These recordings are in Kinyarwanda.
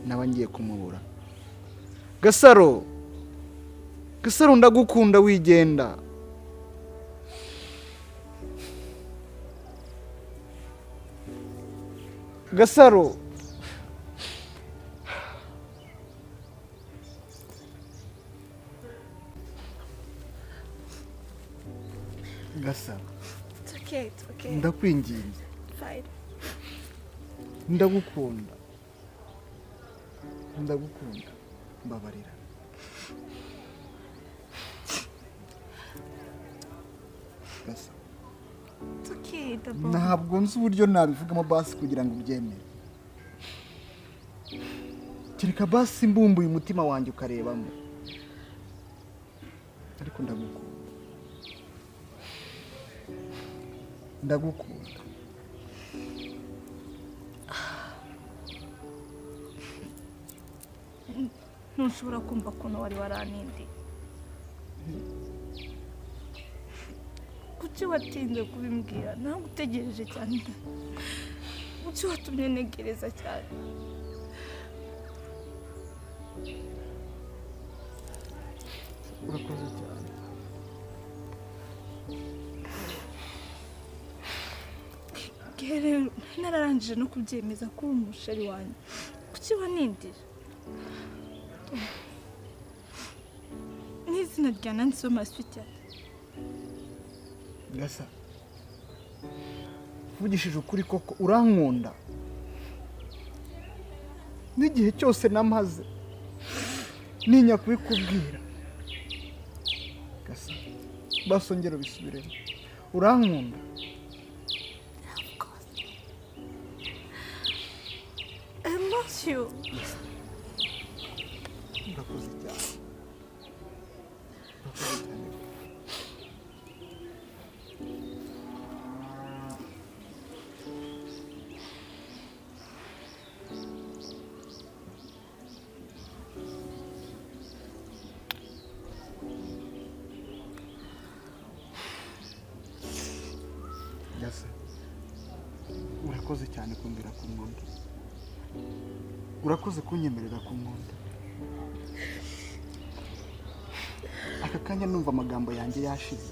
nawe ngiye kumubura. Gasaro ndagukunda wigenda. Gasaro It's okay. ndakwinginze, Fine. ndagukunda mbabarira. Gasaro, It's okay, Dabo. ntabwo nzi uburyo nabivugamo basi kugira ngo ubyemere. Kereka basi mbumbuye umutima wanjye ukarebamo. Ariko ndagukunda. Ntushobora kumva ukuntu wari waranindi. Kuki watinze kubimbwira? Ntabwo utegereje cyane. Kuki watumye ntegereza cyane? Urakoze cyane. Rero nararangije no kubyemeza ko uri umusheri wanjye. Kuki wanindije? N'izina rya nanditseho Maswiti. Gasa, uvugishije ukuri koko urankunda. N'igihe cyose namaze ninya kubikubwira. Gasa, basongera bisubiremo. Urankunda. I love you. Urakoze cyane. Gasa, urakoze cyane kumbwira ku nkunda. Urakoze kunyemerera ku nkunda. Aka kanya numva amagambo yanjye yashize.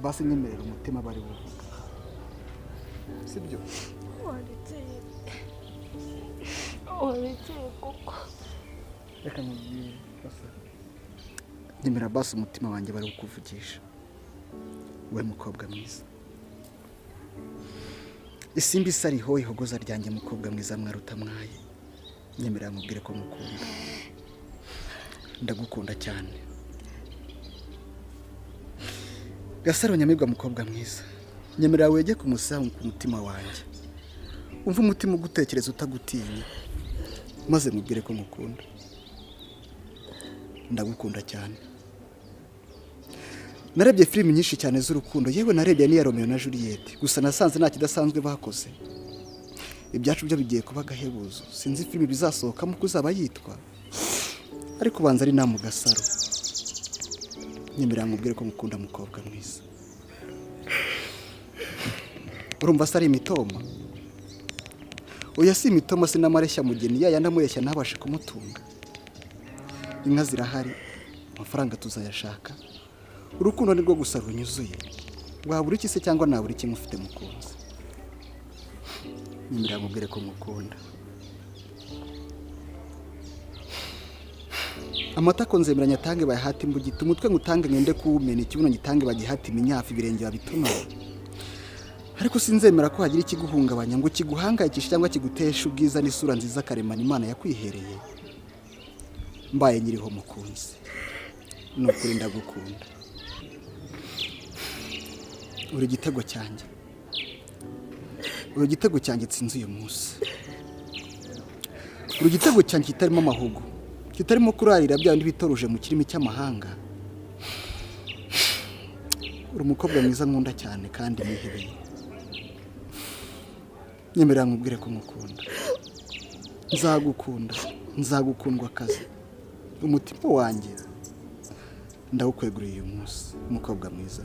Basi nyemerera umutima bari buvuga. Sibyo? Warekeye koko. Reka nkubwire Gasa. Nyemera basi umutima wanjye bari kukuvugisha. We mukobwa mwiza. Isimbi sari hoye hogoza ryanjye mukobwa mwiza mwaruta mwaye. Nyemera nkubwire ko mukunda. Ndagukunda cyane. Gasaro nyamibwa mukobwa mwiza. Nyemera wege kumusaho ku mutima wanjye. Umva umutima ugutekereza utagutinya. Maze nkubwire ko mukunda. Ndagukunda cyane. Narebye filimi nyinshi cyane z'urukundo, yewe narebye n'iya Romeo na Juliet, gusa nasanze nta kidasanzwe bakoze. Ibyacu byo bigiye kuba gahebuzo. Sinzi filimi bizasohokamo kuzaba yitwa. Ariko banza ari namu Gasaro. Nyemera nkubwire ko mukunda mukobwa mwiza. Urumva sari imitoma? Oya si imitoma sinamareshya mugeni ya yanamureshya ntabashe kumutunga. Inka zirahari, amafaranga tuzayashaka. Urukundo nirwo gusa runyuzuye. Wabura iki se cyangwa nabura iki mufite mukunzi? Nyemera nkubwire ko mukunda. Amatako nzemera nyatange bayahati imbugita, umutwe ngutange ngende kuwumena, ikibuno ngitange bagihati iminyafi ibirenge babitonoye. Ariko sinzemera ko hagira ikiguhungabanya ngo kiguhangayikishe cyangwa kigutesha ubwiza n'isura nziza karemana Imana yakwihereye. Mbaye nyiriho mukunzi. Nukuri ndagukunda. Uri igitego cyanjye. Uri igitego cyanjye tsinze uyu munsi. Uri igitego cyanjye kitarimo amahugu, kitarimo kurarira bya bindi bitoruje mu kirimi cy'amahanga. Uri umukobwa mwiza nkunda cyane kandi nihebeye. Nyemera nkubwire ko mukunda. Nzagukundwa akazi. Umutima wanjye ndawukweguriye uyu munsi, umukobwa mwiza.